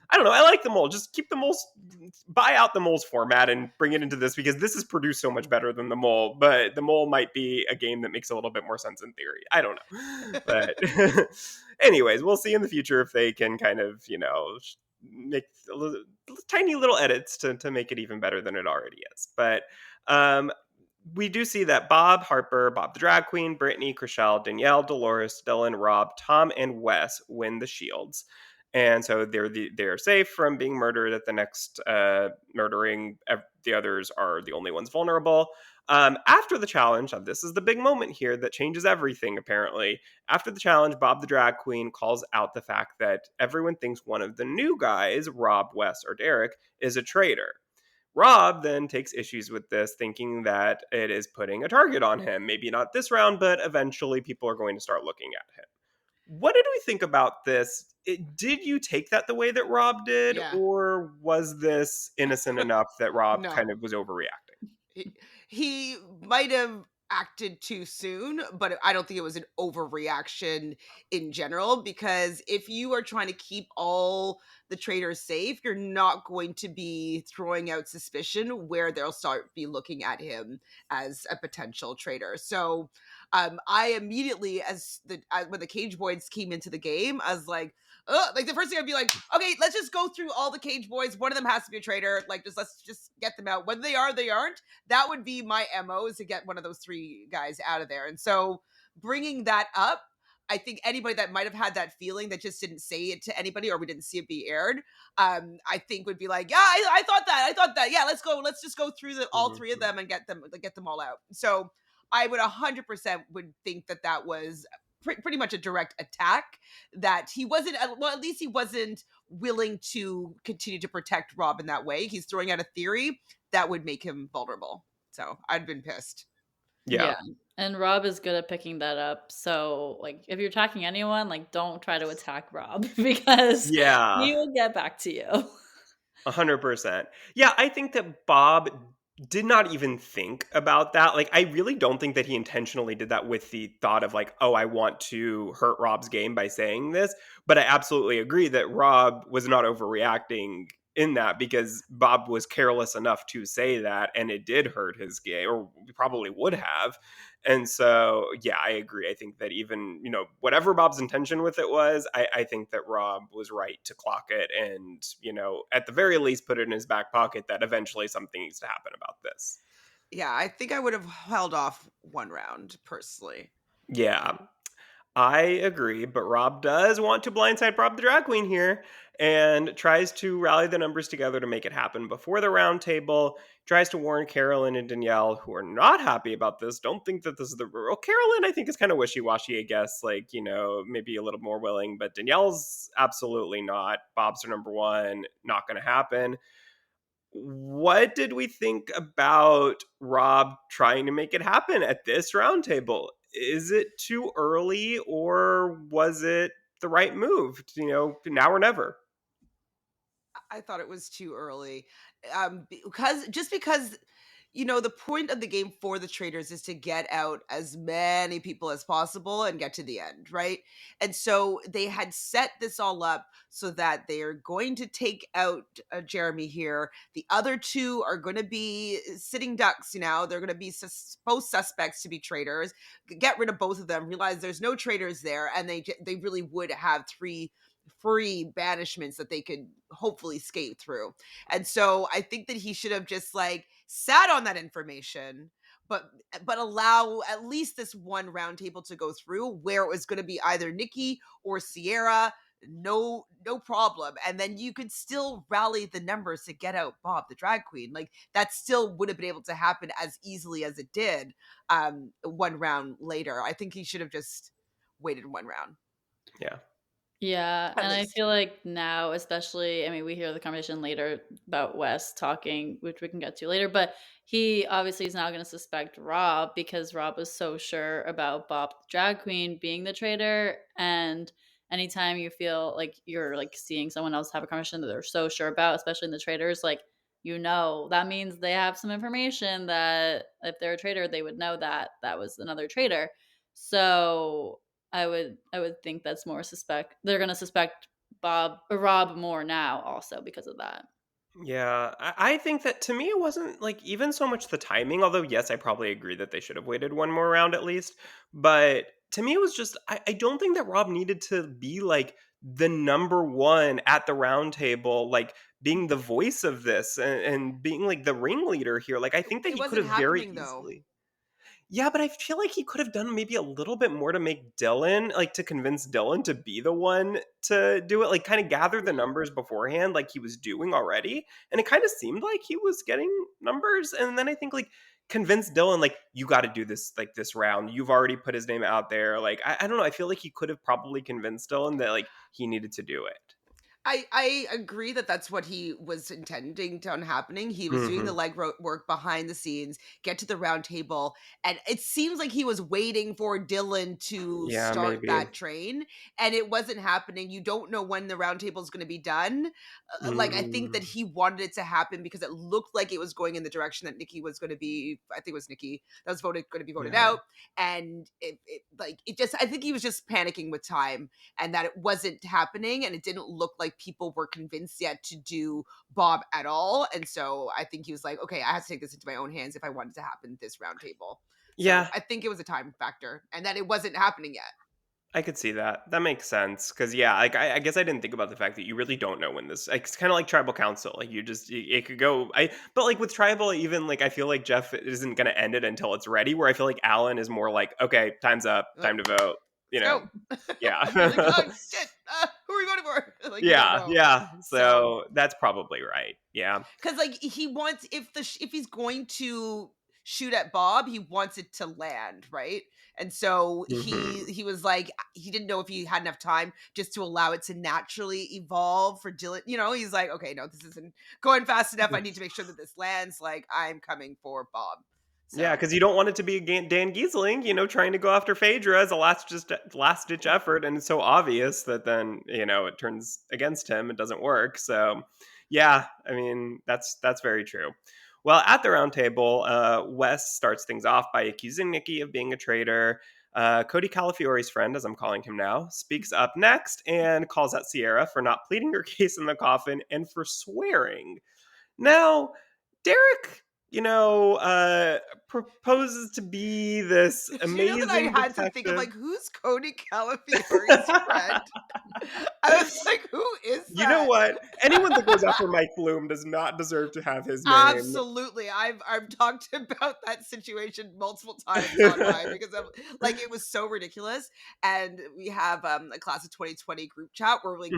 I don't know, I like the mole. Just keep the moles, buy out the mole's format and bring it into this, because this is produced so much better than the mole, but the mole might be a game that makes a little bit more sense in theory. I don't know. But anyways, we'll see in the future if they can kind of, make tiny little edits to make it even better than it already is. But um, we do see that Bob, Harper, Bob the Drag Queen, Brittany, Chriselle, Danielle, Dolores, Dylan, Rob, Tom, and Wes win the shields. And so they're safe from being murdered at the next murdering. The others are the only ones vulnerable. After the challenge, this is the big moment here that changes everything, apparently. After the challenge, Bob the Drag Queen calls out the fact that everyone thinks one of the new guys, Rob, Wes, or Derek, is a traitor. Rob then takes issues with this, thinking that it is putting a target on him. Maybe not this round, but eventually people are going to start looking at him. What did we think about this? Did you take that the way that Rob did, Yeah. or was this innocent enough that Rob kind No. of was overreacting? He might have acted too soon, but I don't think it was an overreaction in general, because if you are trying to keep all the traders safe, you're not going to be throwing out suspicion where they'll start be looking at him as a potential traitor. So I immediately, when the cage boys came into the game, I was like, ugh, like the first thing I'd be like, okay, let's just go through all the cage boys. One of them has to be a traitor. Like, let's just get them out. Whether they are, they aren't. That would be my MO, is to get one of those three guys out of there. And so bringing that up, I think anybody that might have had that feeling that just didn't say it to anybody, or we didn't see it be aired, I think would be like, yeah, I thought that. I thought that. Yeah, let's just go through all three of Mhm. them and get them all out. So I would 100% would think that that was pretty much a direct attack, that he wasn't, well, at least he wasn't willing to continue to protect Rob in that way. He's throwing out a theory that would make him vulnerable. So I'd been pissed. Yeah. Yeah, and Rob is good at picking that up, so, like, if you're attacking anyone, like, don't try to attack Rob because Yeah. he will get back to you. 100%. Yeah, I think that Bob did not even think about that. Like, I really don't think that he intentionally did that with the thought of like, "Oh, I want to hurt Rob's game by saying this." But I absolutely agree that Rob was not overreacting in that because Bob was careless enough to say that, and it did hurt his game, or probably would have. And so, yeah, I agree. I think that even, whatever Bob's intention with it was, I think that Rob was right to clock it and, at the very least put it in his back pocket that eventually something needs to happen about this. Yeah, I think I would have held off one round personally. Yeah, I agree, but Rob does want to blindside Rob the drag queen here and tries to rally the numbers together to make it happen before the round table. Tries to warn Carolyn and Danielle, who are not happy about this, don't think that this is the rule. Carolyn, I think, is kind of wishy washy, I guess, like, maybe a little more willing, but Danielle's absolutely not. Bob's her number one, not going to happen. What did we think about Rob trying to make it happen at this roundtable? Is it too early or was it the right move? Now or never. I thought it was too early. Because the point of the game for the traders is to get out as many people as possible and get to the end, right? And so they had set this all up so that they are going to take out Jeremy here. The other two are going to be sitting ducks. They're going to be both suspects to be traitors. Get rid of both of them. Realize there's no traitors there, and they really would have three free banishments that they could hopefully skate through. And so I think that he should have just like sat on that information, but allow at least this one roundtable to go through where it was going to be either Nikki or Sierra. No problem. And then you could still rally the numbers to get out Bob the drag queen. Like that still would have been able to happen as easily as it did one round later. I think he should have just waited one round Yeah. Yeah, at and I least. feel like now, especially, I mean, we hear the conversation later about Wes talking, which we can get to later, but he obviously is now going to suspect Rob because Rob was so sure about Bob the drag queen being the traitor. And anytime you feel like you're like seeing someone else have a conversation that they're so sure about, especially in the traitors, like, that means they have some information that if they're a traitor, they would know that that was another traitor. So I would think that's more suspect. They're gonna suspect Bob or Rob more now also because of that. Yeah, I think that to me it wasn't like even so much the timing, although yes, I probably agree that they should have waited one more round at least. But to me it was just I don't think that Rob needed to be like the number one at the round table, like being the voice of this and being like the ringleader here. Like I think that It he could wasn't have very happening though. easily. Yeah, but I feel like he could have done maybe a little bit more to make Dylan, like to convince Dylan to be the one to do it, like kind of gather the numbers beforehand, like he was doing already. And it kind of seemed like he was getting numbers. And then I think like convince Dylan, like, you got to do this, like this round. You've already put his name out there. Like, I don't know. I feel like he could have probably convinced Dylan that like he needed to do it. I agree that that's what he was intending to on happening. He was doing the Hmm. work behind the scenes, get to the round table, and it seems like he was waiting for Dylan to Yeah, start maybe. that train, and it wasn't happening. You don't know when the round table is going to be done. Like I think that Mm, he wanted it to happen because it looked like it was going in the direction that Nikki was going to be. I think it was Nikki that was voted going to be voted yeah. out, and it just I think he was just panicking with time and that it wasn't happening and it didn't look like people were convinced yet to do Bob at all. And so I think he was like, okay, I have to take this into my own hands if I want it to happen this roundtable. So Yeah, I think it was a time factor and that it wasn't happening yet. I could see that. That makes sense. Cause yeah, like I guess I didn't think about the fact that you really don't know when this. Like, it's kind of like tribal council. Like it could go. But like with tribal, even like I feel like Jeff isn't gonna end it until it's ready. Where I feel like Alan is more like, okay, time's up, Like, time to vote. You let's know, go. You're like, yeah, oh shit, who are we voting for? Like you don't yeah, know. yeah. So So that's probably right. Yeah. because like he wants if he's going to shoot at Bob, he wants it to land, right? And so Hmm. he was like he didn't know if he had enough time just to allow it to naturally evolve for Dylan. He's like, okay, no, this isn't going fast enough. I need to make sure that this lands. Like I'm coming for Bob. Yeah, So because you don't want it to be Dan Giesling, trying to go after Phaedra as a last ditch effort, and it's so obvious that then it turns against him. It doesn't work. So, yeah, I mean that's very true. Well, at the round table, Wes starts things off by accusing Nikki of being a traitor. Cody Calafiore's friend, as I'm calling him now, speaks up next and calls out Sierra for not pleading her case in the coffin and for swearing. Now, Derek, proposes to be this Did you know that I amazing had to think of detective. like who's Cody Calafiore's friend? I was like, who is You know that? what? Anyone that goes after Mike Bloom does not deserve to have his name. Absolutely. I've talked about that situation multiple times online because of like it was so ridiculous. And we have a class of 2020 group chat where like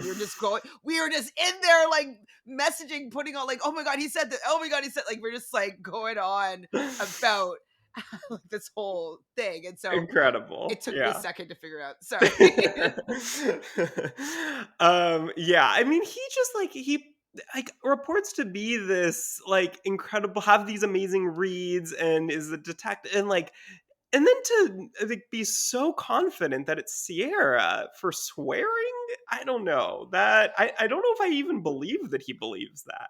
we were just in there like messaging, putting on like, oh my god, he said that, oh my god, he said like we're just like going on about like this whole thing. And so it Incredible. took me a Yeah. second to figure out. Sorry. Yeah, I mean, he like reports to be this like incredible, have these amazing reads, and is a detective, and like, and then to like be so confident that it's Sierra for swearing. I don't know that. I don't know if I even believe that he believes that.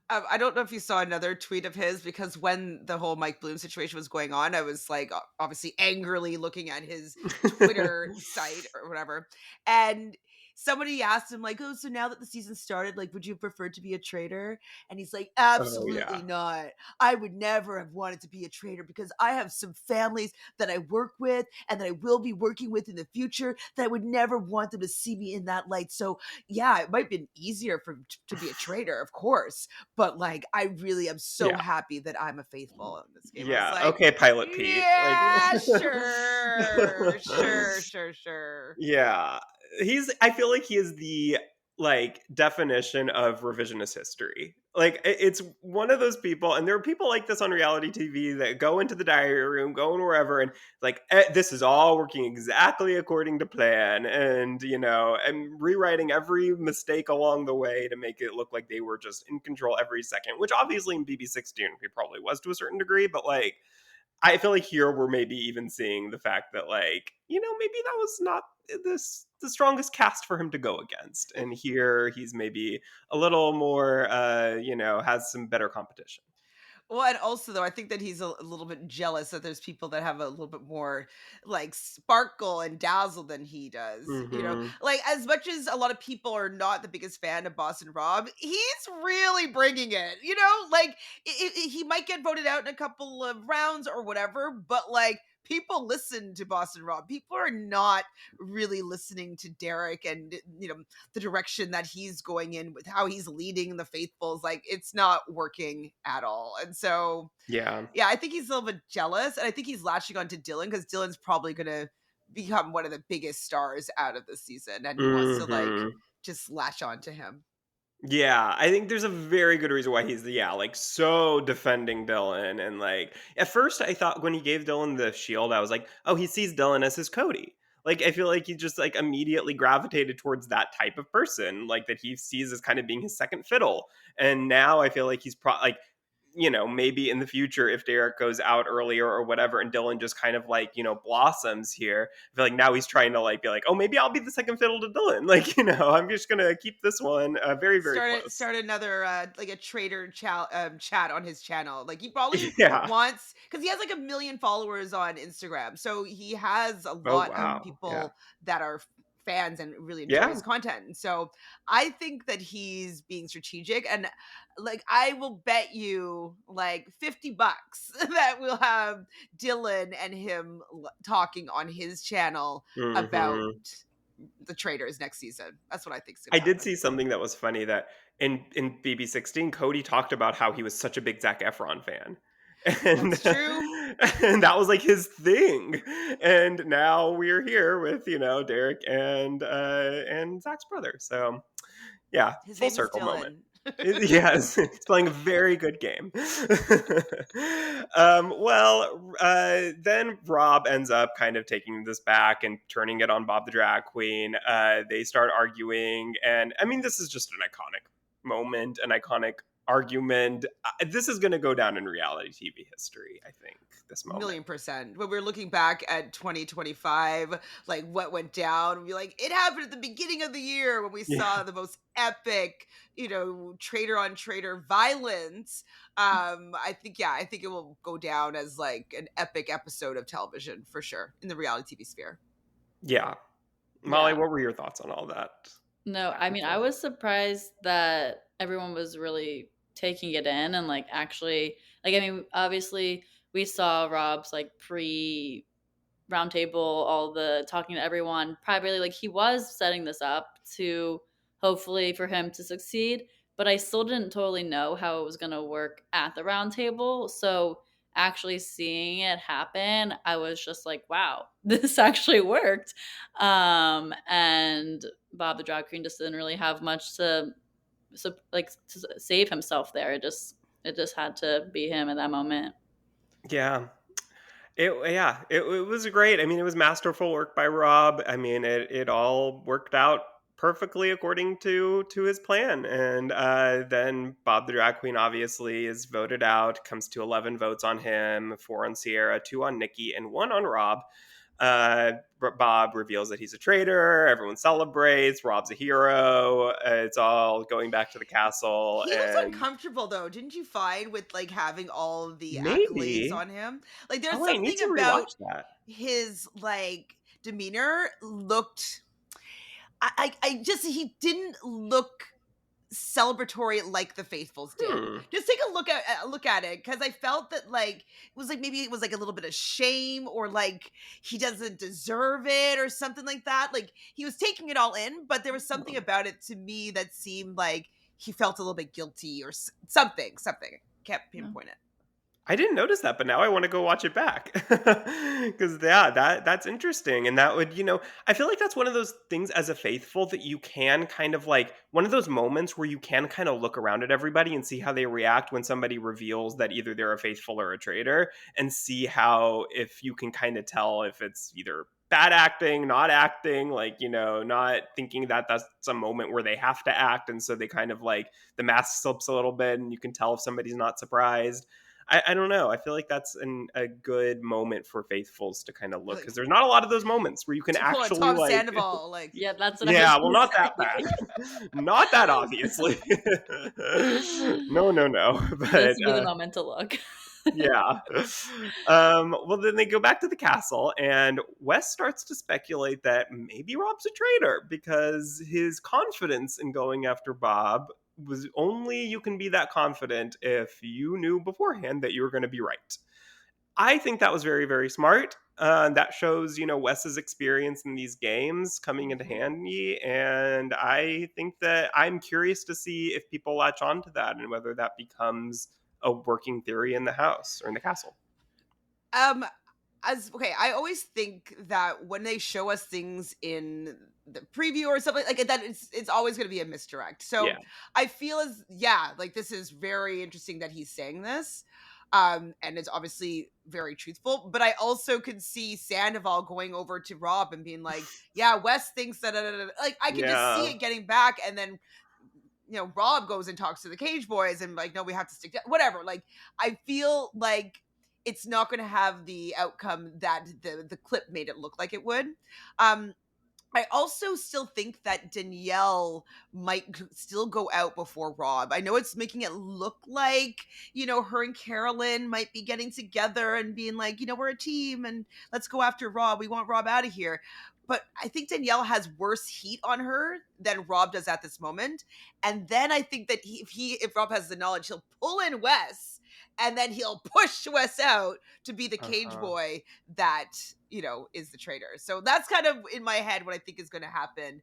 I don't know if you saw another tweet of his because when the whole Mike Bloom situation was going on, I was like obviously angrily looking at his Twitter site or whatever. And somebody asked him, like, oh, so now that the season started, like, would you prefer to be a traitor? And he's like, Oh absolutely yeah. not. I would never have wanted to be a traitor because I have some families that I work with and that I will be working with in the future that I would never want them to see me in that light. So yeah, it might have been easier for to be a traitor, of course, but like, I really am so Yeah. happy that I'm a faithful in this game. I was Yeah. like, Okay, Pilot Pete. Like yeah, sure, sure, sure, sure. yeah. I feel like he is the like definition of revisionist history. Like it's one of those people, and there are people like this on reality TV that go into the diary room, go in wherever, and like this is all working exactly according to plan, and and rewriting every mistake along the way to make it look like they were just in control every second. Which obviously in BB16 he probably was to a certain degree, but like I feel like here we're maybe even seeing the fact that like, maybe that was not the strongest cast for him to go against. And here he's maybe a little more has some better competition. Well, and also though, I think that he's a little bit jealous that there's people that have a little bit more like sparkle and dazzle than he does. Mhm. Like as much as a lot of people are not the biggest fan of Boston Rob, he's really bringing it. Like he might get voted out in a couple of rounds or whatever, but like people listen to Boston Rob. People are not really listening to Derek and the direction that he's going in with how he's leading the faithfuls. Like it's not working at all. And so Yeah. yeah, I think he's a little bit jealous, and I think he's latching on to Dylan because Dylan's probably gonna become one of the biggest stars out of the season, and he wants to like Mhm. just latch on to him. Yeah, I think there's a very good reason why he's like so defending Dylan, and like at first I thought when he gave Dylan the shield I was like, "Oh, he sees Dylan as his Cody." Like I feel like he just like immediately gravitated towards that type of person, like that he sees as kind of being his second fiddle. And now I feel like he's like maybe in the future if Derek goes out earlier or whatever and Dylan just kind of like, blossoms here. I feel like now he's trying to like be like, oh, maybe I'll be the second fiddle to Dylan. Like, I'm just gonna keep this one very, very close. Start another like a trader chat on his channel. Like he probably Yeah. wants because he has like a million followers on Instagram, so he has a Oh lot of wow. Yeah. people that are fans and really enjoy Yeah. his content. And so I think that he's being strategic, and like I will bet you like $50 that we'll have Dylan and him talking on his channel about Hmm. the traders next season. That's what I think is I gonna did happen. see something that was funny that in BB16, Cody talked about how he was such a big Zac Efron fan. And That's true. and that was like his thing. And now we're here with, Derek and Zach's brother. So yeah, His full name is circle moment. Dylan. Yes, he's playing a very good game. Then Rob ends up kind of taking this back and turning it on Bob the Drag Queen. They start arguing, and I mean, this is just an iconic moment, an iconic argument. This is going to go down in reality TV history, I think, this moment. 1,000,000%. When we're looking back at 2025, like what went down, we like it happened at the beginning of the year when we Yeah. saw the most epic, traitor on traitor violence. I think it will go down as like an epic episode of television for sure in the reality TV sphere. Yeah. Molly, Yeah. what were your thoughts on all that No, back I and mean, I forth? was surprised that everyone was really taking it in and like actually like I mean, obviously we saw Rob's like pre roundtable, all the talking to everyone privately, like he was setting this up to hopefully for him to succeed, but I still didn't totally know how it was going to work at the roundtable. So actually seeing it happen, I was just like, wow, this actually worked. And Bob the drag queen just didn't really have much to save himself there. It just had to be him at that moment. Yeah. It was great. I mean, it was masterful work by Rob. I mean, it all worked out perfectly according to his plan. And then Bob the drag queen obviously is voted out. Comes to 11 votes on him, 4 on Sierra, 2 on Nikki, and 1 on Rob. Bob reveals that he's a traitor. Everyone celebrates. Rob's a hero. It's all going back to the castle, He looks and uncomfortable though, didn't you find, with like having all the accolades maybe. on him? Like there's Oh, I need something to about rewatch that. his like demeanor looked I just he didn't look celebratory like the faithfuls did. Hmm. Just take a look at it, because I felt that like it was like maybe it was like a little bit of shame, or like he doesn't deserve it or something like that. Like he was taking it all in, but there was something about it to me that seemed like he felt a little bit guilty or something. Can't pinpoint it. I didn't notice that, but now I want to go watch it back. Because yeah, that's interesting. And that would, I feel like that's one of those things as a faithful that you can kind of like one of those moments where you can kind of look around at everybody and see how they react when somebody reveals that either they're a faithful or a traitor, and see how if you can kind of tell if it's either bad acting, like, not thinking that that's a moment where they have to act. And so they kind of like the mask slips a little bit and you can tell if somebody's not surprised. I don't know. I feel like that's a good moment for faithfuls to kind of look, Like because there's not a lot of those moments where you can to pull a actually Tom like, Sandoval, like Yeah, that's what I was yeah, well, gonna not that say. bad, not that obviously. No, no, no. This But would be the moment to look. yeah. Well, then they go back to the castle, and Wes starts to speculate that maybe Rob's a traitor because his confidence in going after Bob was only you can be that confident if you knew beforehand that you were going to be right. I think that was very, very smart. That shows, Wes's experience in these games coming into mhm. handy. And I think that I'm curious to see if people latch on to that and whether that becomes a working theory in the house or in the castle. Um, as okay, I always think that when they show us things in the preview or something like that, it's always going to be a misdirect. So Yeah. I feel like this is very interesting that he's saying this, and it's obviously very truthful. But I also could see Sandoval going over to Rob and being like, "Yeah, Wes thinks that." Like I could just see Yeah. it getting back, and then Rob goes and talks to the Cage Boys and like, no, we have to stick to whatever. Like, I feel like it's not going to have the outcome that the clip made it look like it would. Um, I also still think that Danielle might still go out before Rob. I know it's making it look like, her and Carolyn might be getting together and being like, we're a team and let's go after Rob. We want Rob out of here. But I think Danielle has worse heat on her than Rob does at this moment. And then I think that if Rob has the knowledge, he'll pull in Wes and then he'll push Wes out to be the cage Uh-huh. boy that is the traitor. So that's kind of in my head what I think is going to happen,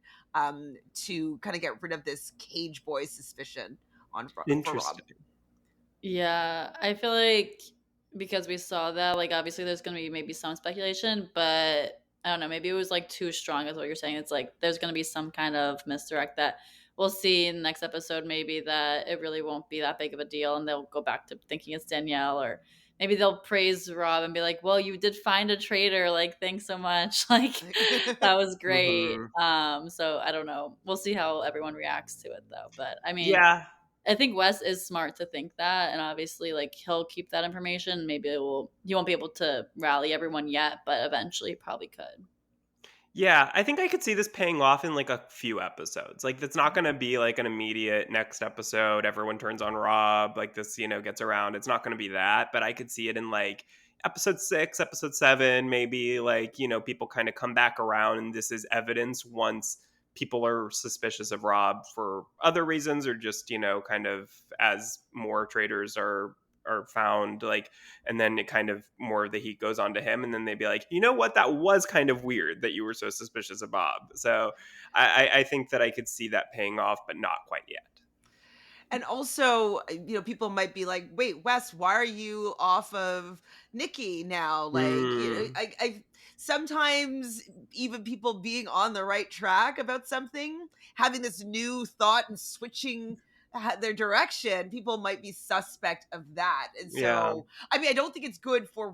to kind of get rid of this cage boy suspicion for Rob. Interesting. Yeah, I feel like because we saw that, like obviously there's gonna be maybe some speculation, but I don't know, maybe it was like too strong as what you're saying. It's like there's gonna be some kind of misdirect that we'll see in the next episode, maybe that it really won't be that big of a deal and they'll go back to thinking it's Danielle, or maybe they'll praise Rob and be like, well, you did find a traitor, like thanks so much. Like that was great. Hmm. So I don't know. We'll see how everyone reacts to it though. But I mean, Yeah. I think Wes is smart to think that, and obviously, like, he'll keep that information. Maybe he won't be able to rally everyone yet, but eventually, probably could. Yeah, I think I could see this paying off in like a few episodes. Like, it's not going to be like an immediate next episode, everyone turns on Rob, like this, gets around. It's not going to be that, but I could see it in like episode 6, episode 7, maybe like, people kind of come back around and this is evidence once people are suspicious of Rob for other reasons or just, kind of as more traitors are found, like, and then it kind of more of the heat goes on to him, and then they'd be like, you know what, that was kind of weird that you were so suspicious of Bob. So I think that I could see that paying off, but not quite yet. And also, people might be like, "Wait, Wes, why are you off of Nikki now?" Like, Mm, I sometimes even people being on the right track about something, having this new thought and switching their direction, people might be suspect of that. And yeah. so, I mean, I don't think it's good for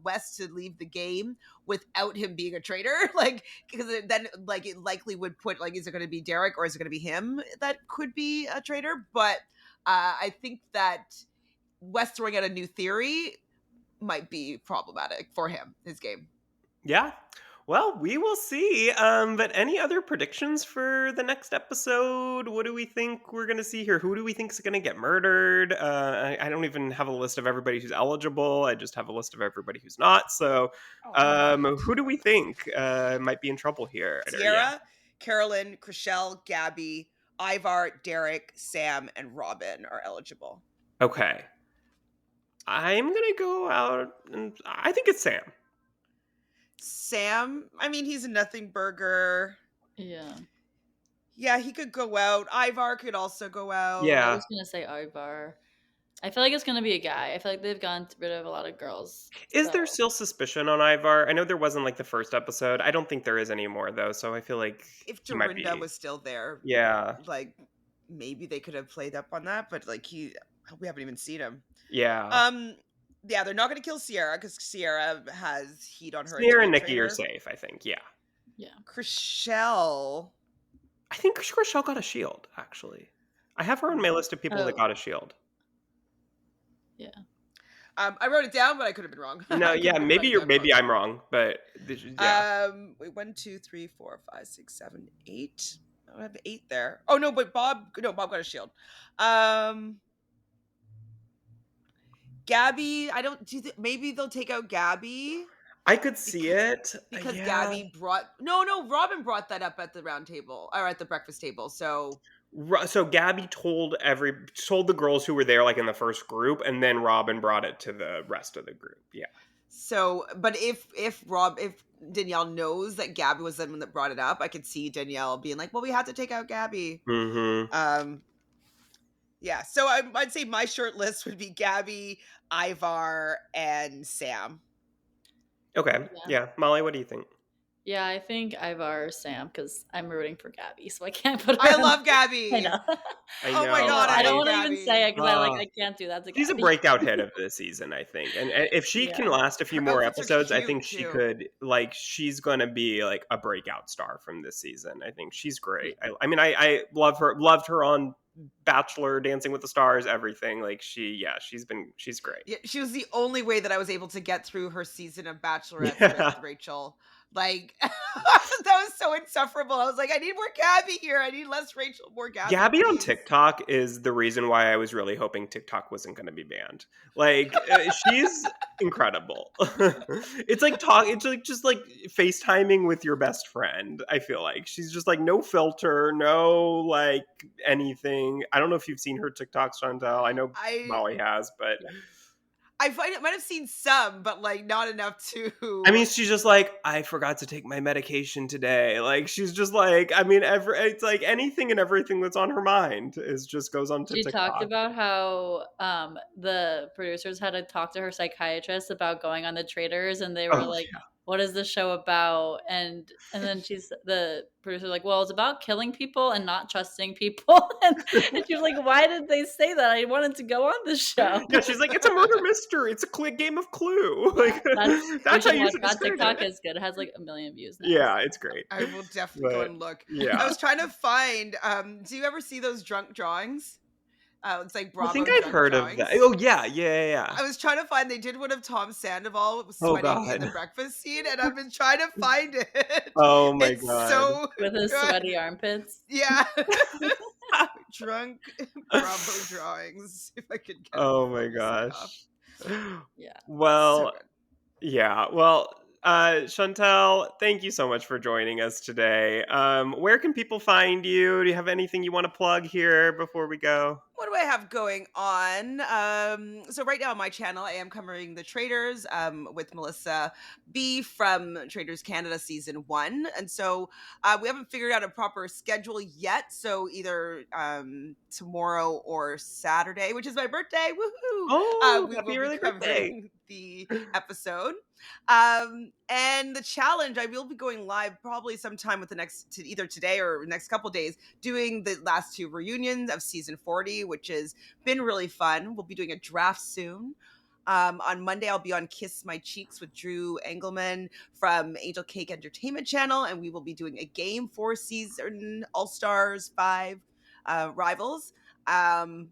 Wes to leave the game without him being a traitor. Like, because then like it likely would put like, is it going to be Derek or is it going to be him that could be a traitor? But I think that West throwing out a new theory might be problematic for him, his game. Yeah. Well, we will see. But any other predictions for the next episode? What do we think we're going to see here? Who do we think is going to get murdered? I don't even have a list of everybody who's eligible. I just have a list of everybody who's not. So, Oh. who do we think might be in trouble here? Yeah. Sierra, Carolyn, Chriselle, Gabby, Ivar, Derek, Sam, and Robin are eligible. Okay. I'm going to go out and I think it's Sam. Sam, I mean, he's a nothing burger. Yeah. Yeah, he could go out. Ivar could also go out. I Yeah. was gonna say Ivar. I feel like it's gonna be a guy. I feel like they've gotten rid of a lot of girls. Is So there still suspicion on Ivar? I know there wasn't like the first episode. I don't think there is anymore though, so I feel like If he might Dorinda be. was still there, Yeah. like maybe they could have played up on that, but like we haven't even seen him. Yeah. Yeah, they're not going to kill Sierra because Sierra has heat on her to Sierra be a and Nikki are traitor. safe, I think. Yeah. yeah. Chriselle, I think Rochelle got a shield, actually. I have her on my list of people that Oh, got a shield. yeah. I wrote it down, but I could have been wrong. No, I could yeah, have been maybe writing down maybe wrong. I'm wrong, but yeah. Wait, 1, 2, 3, 4, 5, 6, 7, 8. I don't have 8 there. Oh no, but Bob got a shield. Gabby, I don't do. Maybe they'll take out Gabby I could see it. because Yeah. Gabby brought. No, Robin brought that up at the round table or at the breakfast table. So So Gabby told the girls who were there like in the first group, and then Robin brought it to the rest of the group. Yeah. So, but if Danielle knows that Gabby was the one that brought it up, I could see Danielle being like, "Well, we have to take out Gabby." Mm-hmm. Yeah. So I'd say my short list would be Gabby, Ivar, and Sam. Okay. Yeah. Molly, what do you think? Yeah, I think Ivar or Sam because I'm rooting for Gabby, so I can't put her. I in- love Gabby. I know. I Oh my know. God, I don't love want to even Gabby. say it because Ah. I can't do that to She's a Gabby. breakout hit of this season, I think. And if she Yeah. can last a few Her more outfits are episodes, I cute, think she too. could, like, she's going to be, like, a breakout star from this season. I think she's great. I mean, I loved her on Bachelor, Dancing with the Stars, everything. Like, she's great. Yeah, she was the only way that I was able to get through her season of Bachelorette Yeah. with Rachel. Like that was so insufferable. I was like, I need more Gabby here. I need less Rachel, more Gabby. Gabby on please. TikTok is the reason why I was really hoping TikTok wasn't going to be banned. Like, she's incredible. It's like it's like just like FaceTiming with your best friend. I feel like she's just like no filter, no like anything. I don't know if you've seen her TikToks, Chantele. I know Molly has, but I might have seen some, but like not enough to. I mean, she's just like, I forgot to take my medication today. Like, she's just like, I mean, it's like anything and everything that's on her mind goes on to She TikTok. talked about how the producers had to talk to her psychiatrist about going on the Traitors, and they were like, yeah. "What is the show about?" And then the producer was like, "Well, it's about killing people and not trusting people." and she was like, "Why did they say that? I wanted to go on the show." Yeah, she's like, it's a murder mystery. It's a game of Clue. Like, that's how you should describe TikTok it. is good. It has like 1 million views now. Yeah, it's great. I will definitely go and look. Yeah. I was trying to find. Do you ever see those drunk drawings It's like I think Bravo I've Drunk heard of that. Drawings. Oh, yeah, yeah, yeah, yeah. I was trying to find they did one of Tom Sandoval Oh sweating in the god. breakfast scene, and I've been trying to find it. Oh my It's god. so with his good. sweaty armpits. Yeah. Drunk Bravo drawings. If I could get it Oh before my we sign off. gosh. Yeah. So Well, good. yeah. Well, Chantele, thank you so much for joining us today. Where can people find you? Do you have anything you want to plug here before we go? What do I have going on? So right now on my channel, I am covering the Traitors with Melissa B from Traitors Canada season 1, and so we haven't figured out a proper schedule yet. So either tomorrow or Saturday, which is my birthday, woohoo! Oh, We will happy be early birthday. covering the episode. And the challenge, I will be going live probably sometime with the next, to either today or next couple days, doing the last 2 reunions of season 40, which has been really fun. We'll be doing a draft soon. On Monday, I'll be on Kiss My Cheeks with Drew Engelman from Angel Cake Entertainment Channel, and we will be doing a game for season All Stars 5 Rivals on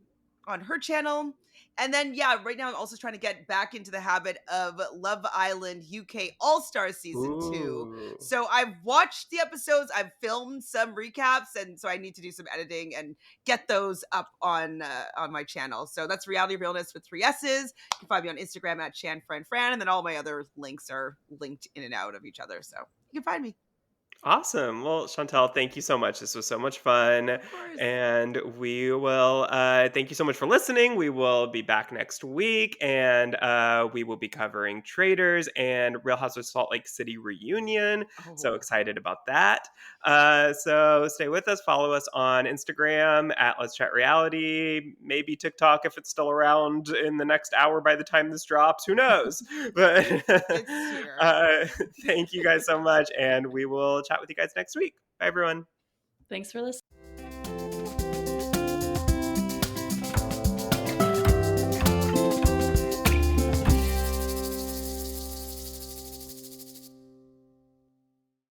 her channel. And then, yeah, right now I'm also trying to get back into the habit of Love Island UK All Stars season 2. Ooh. So I've watched the episodes, I've filmed some recaps, and so I need to do some editing and get those up on my channel. So that's Reality Realness with 3 S's. You can find me on Instagram at ShanFranFran, and then all my other links are linked in and out of each other. So you can find me. Awesome. Well, Chantel, thank you so much. This was so much fun. Of course. And we will, thank you so much for listening. We will be back next week and we will be covering Traders and Real House of Salt Lake City reunion. So Oh. excited about that. So stay with us. Follow us on Instagram at Let's Chat Reality, maybe TikTok if it's still around in the next hour by the time this drops. Who knows? But It's here. thank you guys so much. And we will chat with you guys next week. Bye, everyone. Thanks for listening.